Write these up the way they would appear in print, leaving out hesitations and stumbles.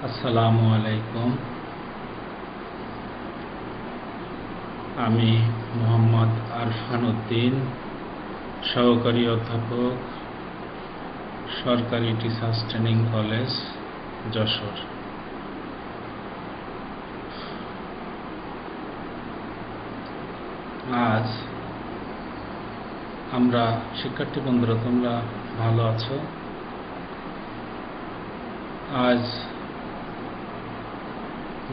আসসালামু আলাইকুম। আমি মোহাম্মদ আরফান উদ্দিন, সহকারী অধ্যাপক, সরকারি টিচার্স ট্রেনিং কলেজ, যশোর। আজ আমরা শিক্ষার্থী বন্ধুরা, তোমরা ভালো আছো? আজ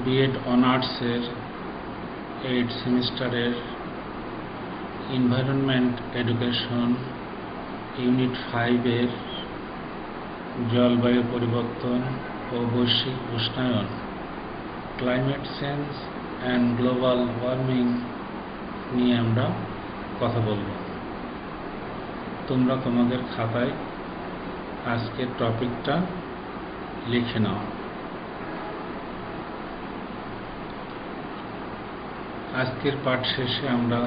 বিএড অনার্সের 8 সেমিস্টারের এনভায়রনমেন্ট এডুকেশন ইউনিট 5-এর জলবায়ু পরিবর্তন ও বৈশ্বিক উষ্ণায়ন, climate change and global warming নিয়ে আমরা কথা বলব। তোমরা তোমাদের খাতায় আজকের টপিকটা লিখে নাও। আজকের পাঠ শেষে আমরা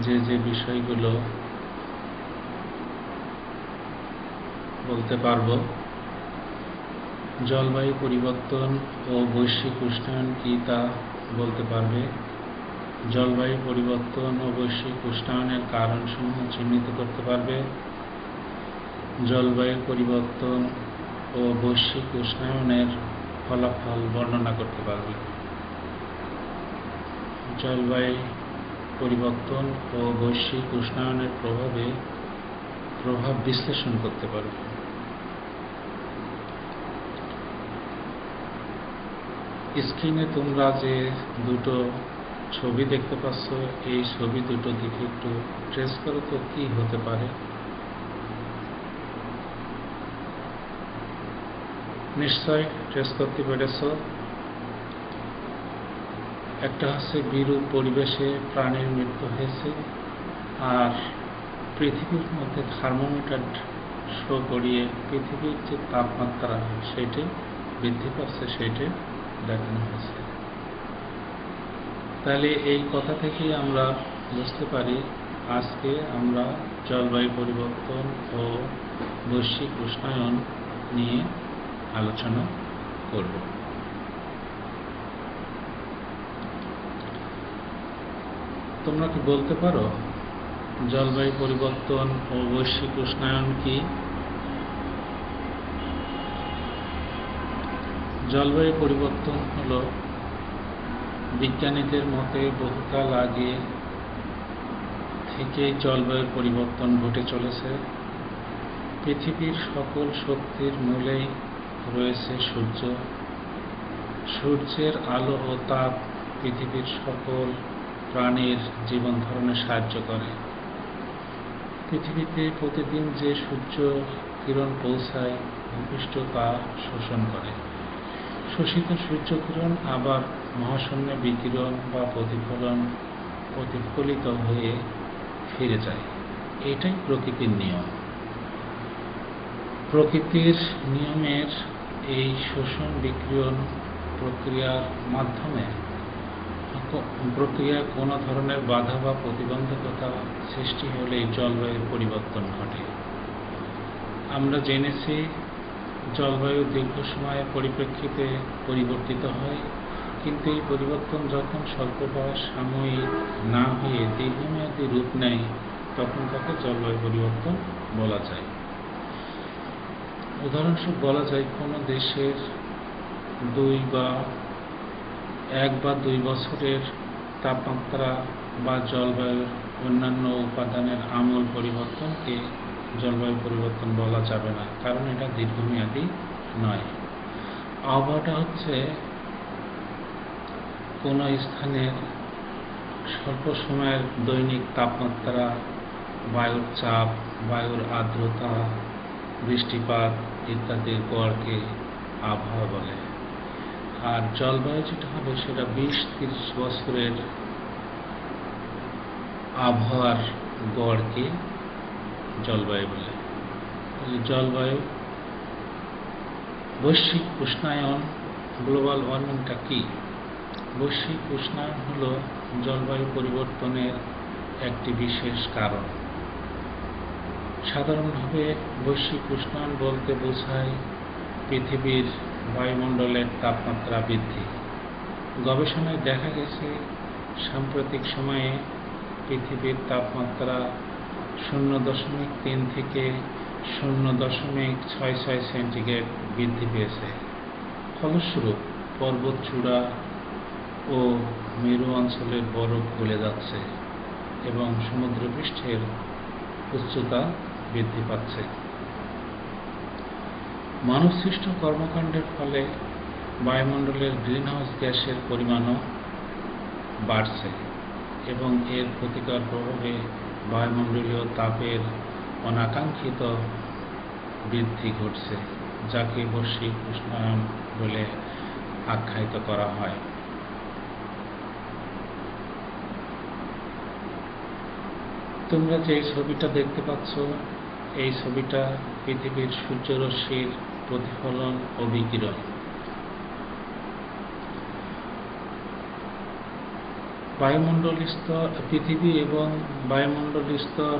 যে বিষয়গুলো বলতে পারব: জলবায়ু পরিবর্তন ও বৈশ্বিক উষ্ণায়ন কি তা বলতে পারবে, জলবায়ু পরিবর্তন ও বৈশ্বিক উষ্ণায়নের কারণসমূহ চিহ্নিত করতে পারবে, জলবায়ু পরিবর্তন ও বৈশ্বিক উষ্ণায়নের ফলাফল বর্ণনা করতে পারবে, জলবায়ু পরিবর্তন ও বৈশ্বিক উষ্ণায়নের প্রভাব বিশ্লেষণ করতে পারবে। স্ক্রিনে তোমরা যে দুটো ছবি দেখতে পাচ্ছ, এই ছবি দুটো দিকে একটু ট্রেস করো তো কি হতে পারে। নিশ্চয় ট্রেস করতে পেরেছ। একটা হচ্ছে বিরূপ পরিবেশে প্রাণীর মৃত্যু হয়েছে, আর পৃথিবীর মধ্যে থার্মোমিটার শো করিয়ে পৃথিবীর যে তাপমাত্রা সেটি বৃদ্ধি পাচ্ছে সেটি দেখানো হয়েছে। তাহলে এই কথা থেকেই আমরা বুঝতে পারি আজকে আমরা জলবায়ু পরিবর্তন ও বৈশ্বিক উষ্ণায়ন নিয়ে আলোচনা করব। তোমরা কি বলতে পারো জলবায়ু পরিবর্তন ও বৈশ্বিক উষ্ণায়ন কি? জলবায়ু পরিবর্তন হল বিজ্ঞানীদের মতে বহুকাল আগে থেকে জলবায়ুর পরিবর্তন ঘটে চলেছে। পৃথিবীর সকল শক্তির মূলেই রয়েছে সূর্য। সূর্যের আলো ও তাপ পৃথিবীর সকল প্রাণীর জীবন ধারণে সাহায্য করে। পৃথিবীতে প্রতিদিন যে সূর্য কিরণ পৌঁছায় ভূপৃষ্ঠ তা শোষণ করে। শোষিত সূর্য কিরণ আবার মহাশূন্যে বিকিরণ বা প্রতিফলিত হয়ে ফিরে যায়। এটাই প্রকৃতির নিয়ম। প্রকৃতির নিয়মের এই শোষণ বিকিরণ প্রক্রিয়ার মাধ্যমে কোনো ধরনের বাধা বা প্রতিবন্ধকতা সৃষ্টি হলেই জলবায়ুর পরিবর্তন ঘটে। আমরা জেনেছি জলবায়ু দীর্ঘ সময়ের পরিপ্রেক্ষিতে পরিবর্তিত হয়, কিন্তু এই পরিবর্তন যখন স্বল্প বা সাময়িক না হয়ে দীর্ঘমেয়াদী রূপ নেয় তখন তাকে জলবায়ু পরিবর্তন বলা যায়। উদাহরণস্বরূপ বলা যায় কোনো দেশের 1 বা 2 বছরের তাপমাত্রা বা জলবায়ুর অন্যান্য উপাদানের আমূল পরিবর্তনকে জলবায়ু পরিবর্তন বলা যাবে না, কারণ এটা দীর্ঘমেয়াদী নয়। আবহাওয়াটা হচ্ছে কোনো স্থানের স্বল্প সময়ের দৈনিক তাপমাত্রা, বায়ুর চাপ, বায়ুর আর্দ্রতা, বৃষ্টিপাত ইত্যাদির গড়কে আবহাওয়া বলে। আর জলবায়ু যেটা হবে সেটা 20-30 বছরের আবহাওয়ার গড়কে জলবায়ু বলে। জলবায়ু বৈশ্বিক উষ্ণায়ন গ্লোবাল ওয়ার্মিংটা কি? বৈশ্বিক উষ্ণায়ন হল জলবায়ু পরিবর্তনের একটি বিশেষ কারণ। সাধারণভাবে বৈশ্বিক উষ্ণায়ন বলতে বোঝায় পৃথিবীর বায়ুমণ্ডলের তাপমাত্রা বৃদ্ধি। গবেষণায় দেখা গেছে সাম্প্রতিক সময়ে পৃথিবীর তাপমাত্রা 0.3 থেকে 0.66 সেন্টিগ্রেড বৃদ্ধি পেয়েছে। ফলস্বরূপ পর্বতচূড়া ও মেরু অঞ্চলের বরফ গলে যাচ্ছে এবং সমুদ্রপৃষ্ঠের উচ্চতা বৃদ্ধি পাচ্ছে। মানবসৃষ্ট কর্মকাণ্ডের ফলে বায়ুমণ্ডলের গ্রিনহাউস গ্যাসের পরিমাণও বাড়ছে এবং এর ক্ষতিকর প্রভাবে বায়ুমণ্ডলীয় তাপের অনাকাঙ্ক্ষিত বৃদ্ধি ঘটছে, যাকে বৈশ্বিক উষ্ণায়ন বলে আখ্যায়িত করা হয়। তোমরা যে ছবিটা দেখতে পাচ্ছ, এই ছবিটা পৃথিবীর সূর্যরশ্মির প্রতিফলন ও বিকিরণ। পৃথিবী এবং বায়ুমণ্ডলীয় স্তর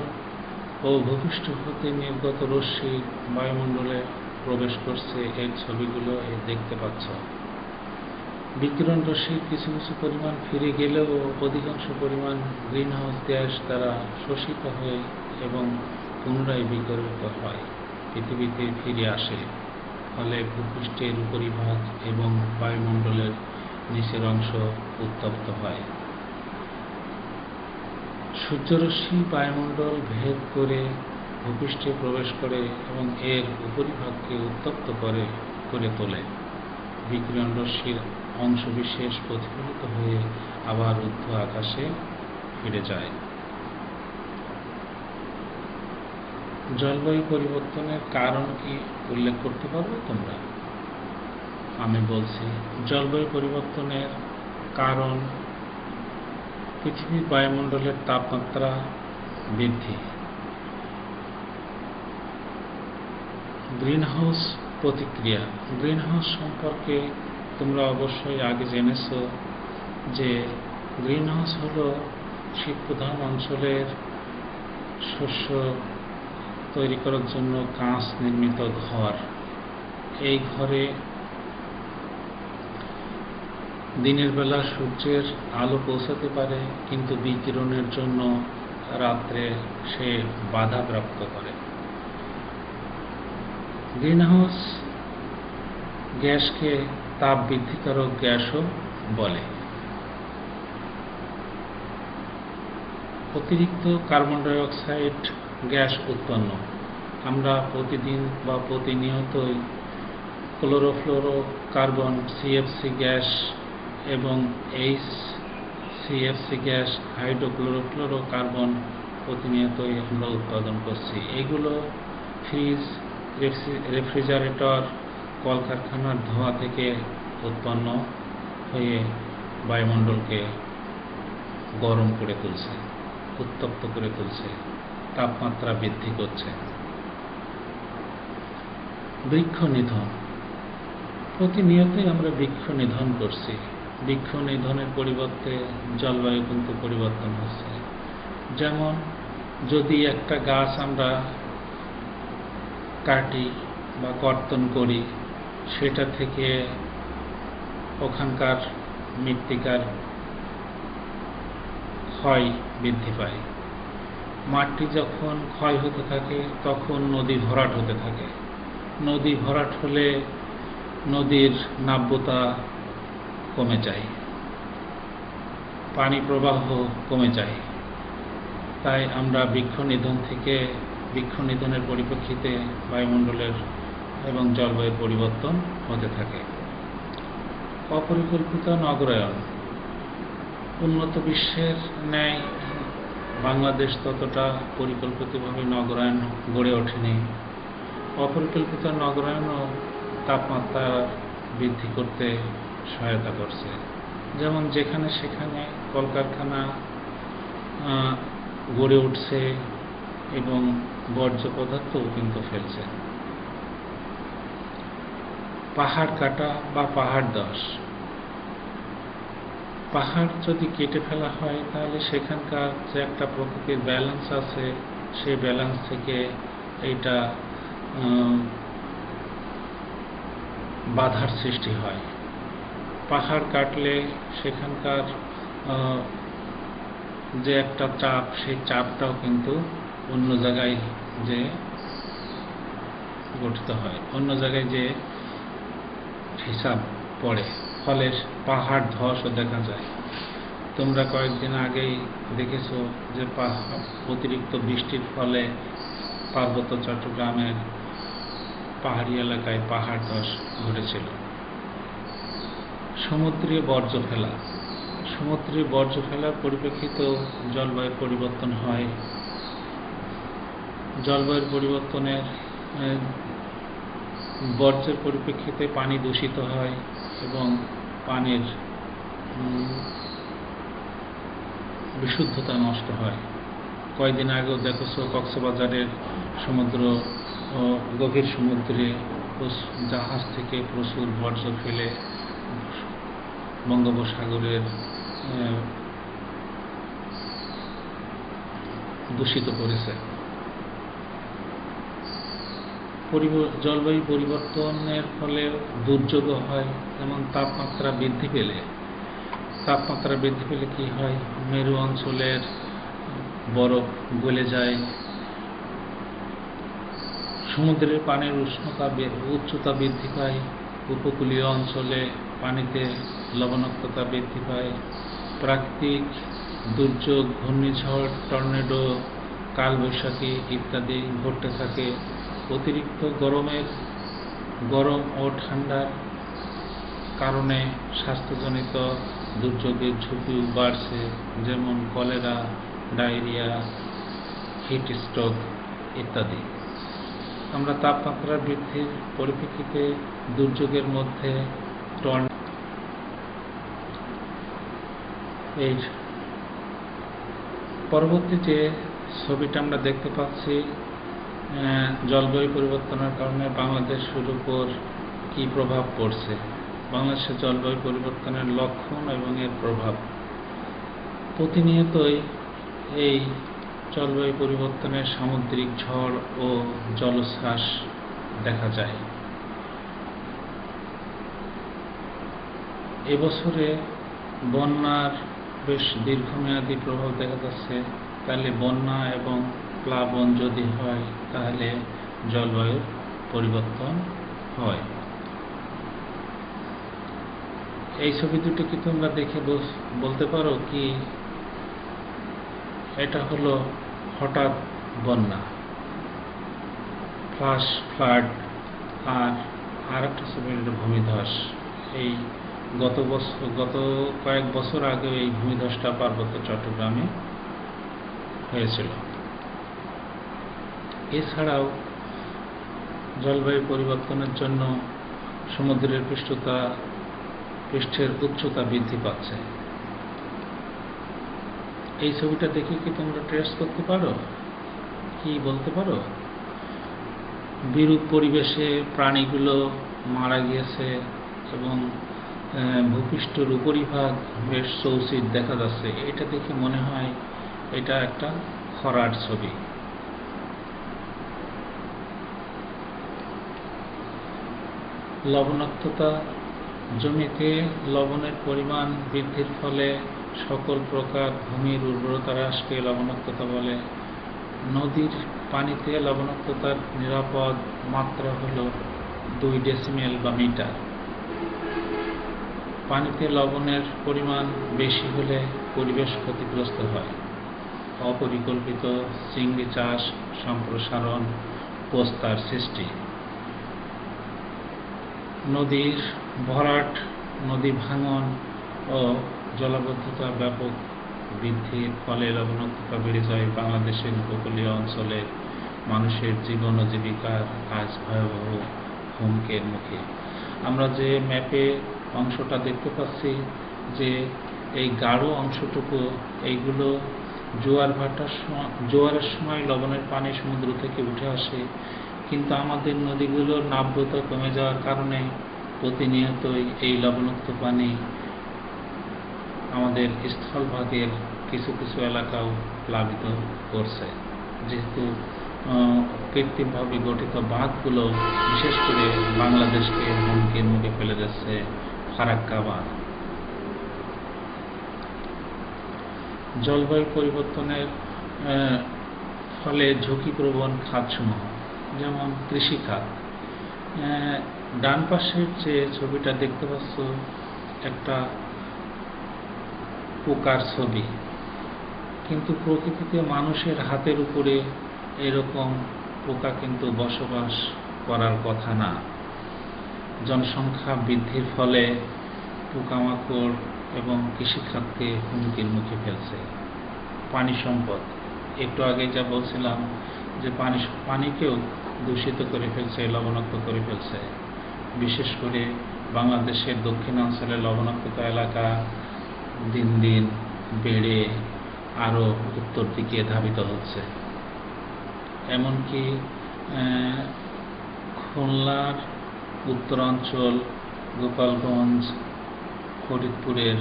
ও ভূপৃষ্ঠ হতে নির্গত রশ্মি বায়ুমণ্ডলে প্রবেশ করছে। এই ছবিগুলো দেখতে পাচ্ছ। বিকিরণ রশ্মির কিছু কিছু পরিমাণ ফিরে গেলেও অধিকাংশ পরিমাণ গ্রিনহাউস গ্যাস দ্বারা শোষিত হয়ে এবং পুনরায় বিকিরিত হয়, পৃথিবীতে ফিরে আসে। ফলে ভূপৃষ্ঠের উপরিভাগ এবং বায়ুমণ্ডলের নিচের অংশ উত্তপ্ত হয়। সূর্যরশ্মি বায়ুমণ্ডল ভেদ করে ভূপৃষ্ঠে প্রবেশ করে এবং এর উপরিভাগকে উত্তপ্ত করে তোলে। বিকিরণ রশ্মির অংশবিশেষ প্রতিফলিত হয়ে আবার ঊর্ধ্ব আকাশে ফিরে যায়। জলবায়ু পরিবর্তনের কারণ কি উল্লেখ করতে পারবে তোমরা? আমি বলছি, জলবায়ু পরিবর্তনের কারণ পৃথিবীর বায়ুমণ্ডলের তাপমাত্রা বৃদ্ধি, গ্রিনহাউস প্রতিক্রিয়া। গ্রিনহাউস সম্পর্কে তোমরা অবশ্যই আগে জেনেছ যে গ্রিনহাউস হল শীতপ্রধান অঞ্চলের শস্য তৈরি করার জন্য কাঁচ নির্মিত ঘর। এই ঘরে দিনের বেলা সূর্যের আলো পৌঁছাতে পারে, কিন্তু বিকিরণের জন্য রাত্রে সে বাধাপ্রাপ্ত করে। গ্রিনহাউস গ্যাসকে তাপ বৃদ্ধিকারক গ্যাসও বলে। অতিরিক্ত কার্বন ডাই অক্সাইড গ্যাস উৎপন্ন। আমরা প্রতিদিন বা প্রতিনিয়তই ক্লোরোফ্লোরোকার্বন সিএফসি গ্যাস এবং HCFC গ্যাস হাইড্রোক্লোরোফ্লোরোকার্বন প্রতিনিয়তই আমরা উৎপাদন করছি। এগুলো ফ্রিজ, রেফ্রিজারেটর, কলকারখানার ধোঁয়া থেকে উৎপন্ন হয়ে বায়ুমণ্ডলকে গরম করে তুলছে, উত্তপ্ত করে তুলছে, তাপমাত্রা বৃদ্ধি করছে। বৃক্ষ নিধন। প্রতিনিয়তই আমরা বৃক্ষ নিধন করছি। বৃক্ষ নিধনের পরিবর্তে জলবায়ু কিন্তু পরিবর্তন হচ্ছে। যেমন যদি একটা গাছ আমরা কাটি বা কর্তন করি, সেটা থেকে ওখানকার মৃত্তিকার ক্ষয় বৃদ্ধি পায়। মাটি যখন ক্ষয় হতে থাকে তখন নদী ভরাট হতে থাকে। নদী ভরাট হলে নদীর নাব্যতা কমে যায়, পানি প্রবাহ কমে যায়। তাই আমরা বৃক্ষ নিধনের পরিপ্রেক্ষিতে বায়ুমণ্ডলের এবং জলবায়ুর পরিবর্তন হতে থাকে। অপরিকল্পিত নগরায়ন। উন্নত বিশ্বের ন্যায় বাংলাদেশ ততটা পরিকল্পিতভাবে নগরায়ন গড়ে ওঠেনি। অপরিকল্পিত নগরায়নও তাপমাত্রা বৃদ্ধি করতে সহায়তা করছে। যেমন যেখানে সেখানে কলকারখানা গড়ে উঠছে এবং বর্জ্য পদার্থও কিন্তু ফেলছে। পাহাড় কাটা বা পাহাড় ধস। পাহাড় যদি কেটে ফেলা হয় তাহলে সেখানকার যে একটা প্রকৃতির ব্যালেন্স আছে, সেই ব্যালেন্স থেকে এইটা বাধার সৃষ্টি হয়। পাহাড় কাটলে সেখানকার যে একটা চাপ, সেই চাপটাও কিন্তু অন্য জায়গায় যে গঠিত হয়, অন্য জায়গায় যে হিসাব পড়ে, ফলে পাহাড় ধসও দেখা যায়। তোমরা কয়েকদিন আগেই দেখেছো যে অতিরিক্ত বৃষ্টির ফলে পার্বত্য চট্টগ্রামের পাহাড়ি এলাকায় পাহাড় ধস ঘটেছিল। সমুদ্রে বর্জ্য ফেলার পরিপ্রেক্ষিতেও জলবায়ুর পরিবর্তন হয়। জলবায়ুর পরিবর্তনের বর্জ্যের পরিপ্রেক্ষিতে পানি দূষিত হয় এবং পানির বিশুদ্ধতা নষ্ট হয়। কয়েকদিন আগেও দেখেছো কক্সবাজারের গভীর সমুদ্রে জাহাজ থেকে প্রচুর বর্জ্য ফেলে বঙ্গোপসাগরের দূষিত করেছে। জলবায়ু পরিবর্তনের ফলে দুর্যোগও হয়। যেমন তাপমাত্রা বৃদ্ধি পেলে কি হয়, মেরু অঞ্চলের বরফ গলে যায়, সমুদ্রের পানির উচ্চতা বৃদ্ধি পায়, উপকূলীয় অঞ্চলে পানিতে লবণাক্ততা বৃদ্ধি পায়, প্রাকৃতিক দুর্যোগ, ঘূর্ণিঝড়, টর্নেডো, কালবৈশাখী ইত্যাদি ঘটতে থাকে। অতিরিক্ত গরম ও ঠান্ডার কারণে স্বাস্থ্যজনিত দুর্যোগের ঝুঁকি বাড়ছে, যেমন কলেরা, ডায়রিয়া, হিট স্ট্রোক ইত্যাদি। আমরা তাপমাত্রা বৃদ্ধির পরিপ্রেক্ষিতে দুর্যোগের মধ্যে এই পরবর্তী যে ছবিটা আমরা দেখতে পাচ্ছি, জলবায়ু পরিবর্তনের কারণে বাংলাদেশের উপর কি প্রভাব পড়ছে, বাংলাদেশের জলবায়ু পরিবর্তনের লক্ষণ এবং এর প্রভাব। প্রতিনিয়তই এই জলবায়ু পরিবর্তনের সামুদ্রিক ঝড় ও জলোচ্ছ্বাস দেখা যায়। এবছরে বন্যার বেশ দীর্ঘমেয়াদী প্রভাব দেখা যাচ্ছে। তাহলে বন্যা এবং প্লাবন যদি হয় তাহলে জলবায়ুর পরিবর্তন হয়। এই ছবি দুটো কি তোমরা দেখে বলতে পারো কি এটা হলো হঠাৎ বন্যা, ফ্লাশ ফ্লাড, আর একটা ছবি হলো ভূমিধস। এই গত কয়েক বছর আগে এই ভূমিধসটা পার্বত্য চট্টগ্রামে হয়েছিল। এছাড়াও জলবায়ু পরিবর্তনের জন্য সমুদ্রের পৃষ্ঠের উচ্চতা বৃদ্ধি পাচ্ছে। এই ছবিটা দেখে কি তোমরা ট্রেস করতে পারো, কি বলতে পারো? বিরূপ পরিবেশে প্রাণীগুলো মারা গিয়েছে এবং ভূপৃষ্ঠের উপরিভাগ বেশ চৌচির দেখা যাচ্ছে। এটা দেখে মনে হয় এটা একটা খরার ছবি। লবণাক্ততা, জমিতে লবণের পরিমাণ বৃদ্ধির ফলে সকল প্রকার ভূমির উর্বরতা হ্রাসকে লবণাক্ততা বলে। নদীর পানিতে লবণাক্ততার নিরাপদ মাত্রা হল 2 ডেসিমেল বা মিটার। পানিতে লবণের পরিমাণ বেশি হলে পরিবেশ ক্ষতিগ্রস্ত হয়। অপরিকল্পিত চিংড়ি চাষ, সম্প্রসারণ, পোস্তার সৃষ্টি, নদীর ভরাট, নদী ভাঙন ও জলাবদ্ধতা ব্যাপক বৃদ্ধির ফলে লবণাক্ততা বেড়ে যায়। বাংলাদেশের উপকূলীয় অঞ্চলে মানুষের জীবন ও জীবিকার আজ ভয়াবহ হুমকির মুখে। আমরা যে ম্যাপে অংশটা দেখতে পাচ্ছি যে এই গাঢ় অংশটুকু, এইগুলো জোয়ারের সময় লবণের পানি সমুদ্র থেকে উঠে আসে, কিন্তু আমাদের নদীগুলোর নাব্যতা কমে যাওয়ার কারণে প্রতিনিয়তই এই লবণাক্ত পানি আমাদের স্থলভাগের কিছু কিছু এলাকাও প্লাবিত করছে। যেহেতু কৃত্রিমভাবে গঠিত বাঁধগুলো বিশেষ করে বাংলাদেশকে হুমকির মুখে ফেলে দিচ্ছে। ফারাক্কা বাঁধ। জলবায়ু পরিবর্তনের ফলে ঝুঁকিপ্রবণ খাতসমূহ, যেমন কৃষিখাত। ডান পাশের যে ছবিটা দেখতে পাচ্ছ, একটা পোকার ছবি, কিন্তু প্রকৃতিতে মানুষের হাতের উপরে এরকম পোকা কিন্তু বসবাস করার কথা না। জনসংখ্যা বৃদ্ধির ফলে পোকামাকড় এবং কৃষিখাতকে হুমকির মুখে ফেলছে। পানি সম্পদ, একটু আগে যা বলছিলাম যে পানিকেও দূষিত করে ফেলছে, লবণাক্ত করে ফেলছে। বিশেষ করে বাংলাদেশের দক্ষিণাঞ্চলে লবণাক্ততা এলাকা দিন দিন বেড়ে আরও উত্তর দিকে ধাবিত হচ্ছে। এমনকি খুলনার উত্তরাঞ্চল, গোপালগঞ্জ, ফরিদপুরের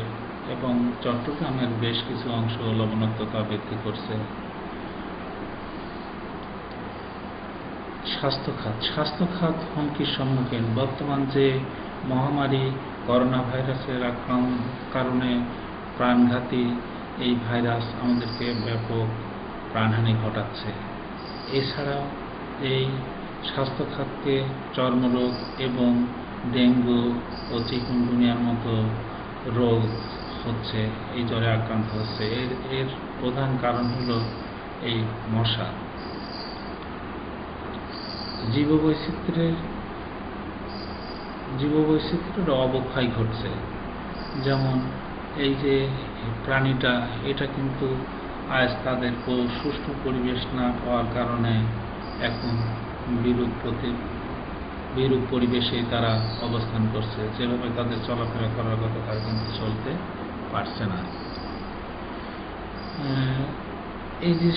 এবং চট্টগ্রামের বেশ কিছু অংশ লবণাক্ততা বৃদ্ধি করছে। স্বাস্থ্যখাত হুমকির সম্মুখীন। বর্তমান যে মহামারী করোনা ভাইরাসের কারণে প্রাণঘাতী এই ভাইরাস আমাদেরকে ব্যাপক প্রাণহানি ঘটাচ্ছে। এছাড়াও এই স্বাস্থ্যখাতকে চর্মরোগ এবং ডেঙ্গু ও চিকুনগুনিয়ার মতো রোগ হচ্ছে, এই জ্বরে আক্রান্ত হচ্ছে। এর প্রধান কারণ হলো এই মশা। জীববৈচিত্র্যের অবক্ষয় ঘটছে। যেমন এই যে প্রাণীটা, এটা কিন্তু আজ তাদের সুষ্ঠু পরিবেশ না পাওয়ার কারণে এখন বিরূপ পরিবেশে তারা অবস্থান করছে। যেভাবে তাদের চলাফেরা করার কথা তারা কিন্তু চলতে পারছে না। এই যে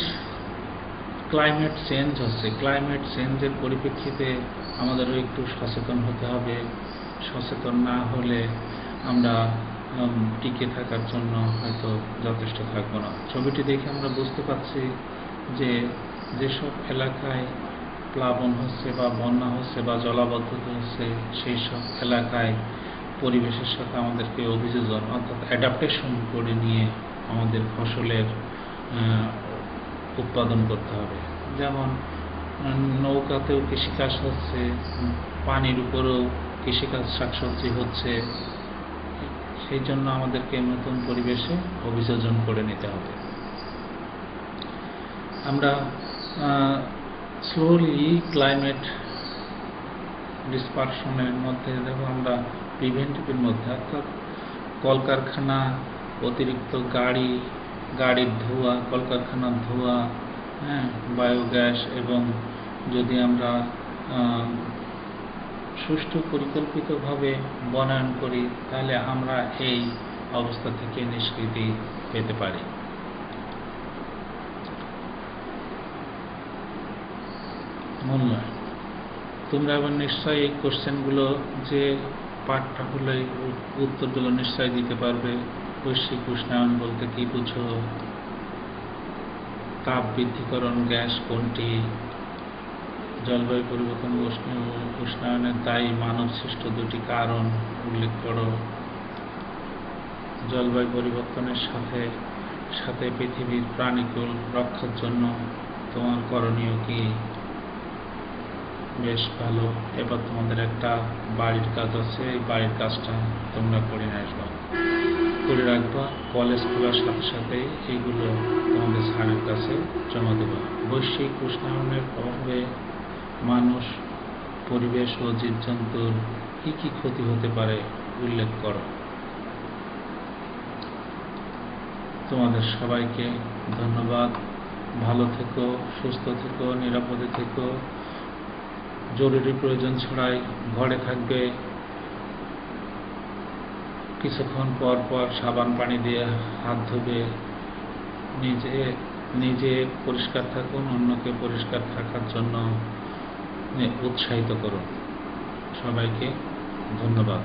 ক্লাইমেট চেঞ্জ হচ্ছে, ক্লাইমেট চেঞ্জের পরিপ্রেক্ষিতে আমাদেরও একটু সচেতন হতে হবে। সচেতন না হলে আমরা টিকে থাকার জন্য হয়তো যথেষ্ট থাকবো না। ছবিটি দেখে আমরা বুঝতে পারছি যে যেসব এলাকায় প্লাবন হচ্ছে বা বন্যা হচ্ছে বা জলাবদ্ধতা হচ্ছে, সেই সব এলাকায় পরিবেশের সাথে আমাদেরকে অভিযোজন অর্থাৎ অ্যাডাপ্টেশন করে নিয়ে আমাদের ফসলের উৎপাদন করতে হবে। যেমন নৌকাতেও কৃষিকাজ হচ্ছে, পানির উপরেও কৃষিকাজ, শাকসবজি হচ্ছে। সেই জন্য আমাদেরকে নতুন পরিবেশে অভিযোজন করে নিতে হবে। আমরা স্লোলি ক্লাইমেট ডিসপারশনের মধ্যে দেখো, আমরা প্রিভেন্টিভের মধ্যে অর্থাৎ কলকারখানা, অতিরিক্ত গাড়ির ধোঁয়া, কলকারখানার ধোঁয়া, বায়োগ্যাস, এবং যদি আমরা সুষ্ঠু পরিকল্পিতভাবে বনায়ন করি, তাহলে আমরা এই অবস্থা থেকে নিষ্কৃতি পেতে পারি। মূল্যায়ন। তোমরা আবার নিশ্চয়ই এই কোশ্চেনগুলো যে পাঠটা হলে উত্তরগুলো নিশ্চয়ই দিতে পারবে। বৈশ্বিক উষ্ণায়ন বলতে কি বুঝো? তাপ বৃদ্ধিকরণ গ্যাস কোনটি? জলবায়ু পরিবর্তন উষ্ণায়নের দায়ী মানব সৃষ্ট দুটি কারণ উল্লেখ করো। জলবায়ু পরিবর্তনের সাথে পৃথিবীর প্রাণীকুল রক্ষার জন্য তোমার করণীয় কি? বেশ ভালো। এবার তোমাদের একটা বাড়ির কাজ আছে, এই বাড়ির কাজটা তোমরা করে রাখবা। কলেজ খোলার সাথে সাথে এইগুলো তোমাদের স্যারের কাছে জমা দেবা। বৈশ্বিক উষ্ণায়নের প্রভাবে মানুষ, পরিবেশ ও জীবজন্তুর কি ক্ষতি হতে পারে উল্লেখ করো। তোমাদের সবাইকে ধন্যবাদ। ভালো থেকো, সুস্থ থেকো, নিরাপদে থেকো। জরুরি প্রয়োজন ছাড়াই ঘরে থাকবে। কিছুক্ষণ পর পর সাবান পানি দিয়ে হাত ধুবে। নিজে পরিষ্কার থাকুন, অন্যকে পরিষ্কার থাকার জন্য উৎসাহিত করুন। সবাইকে ধন্যবাদ।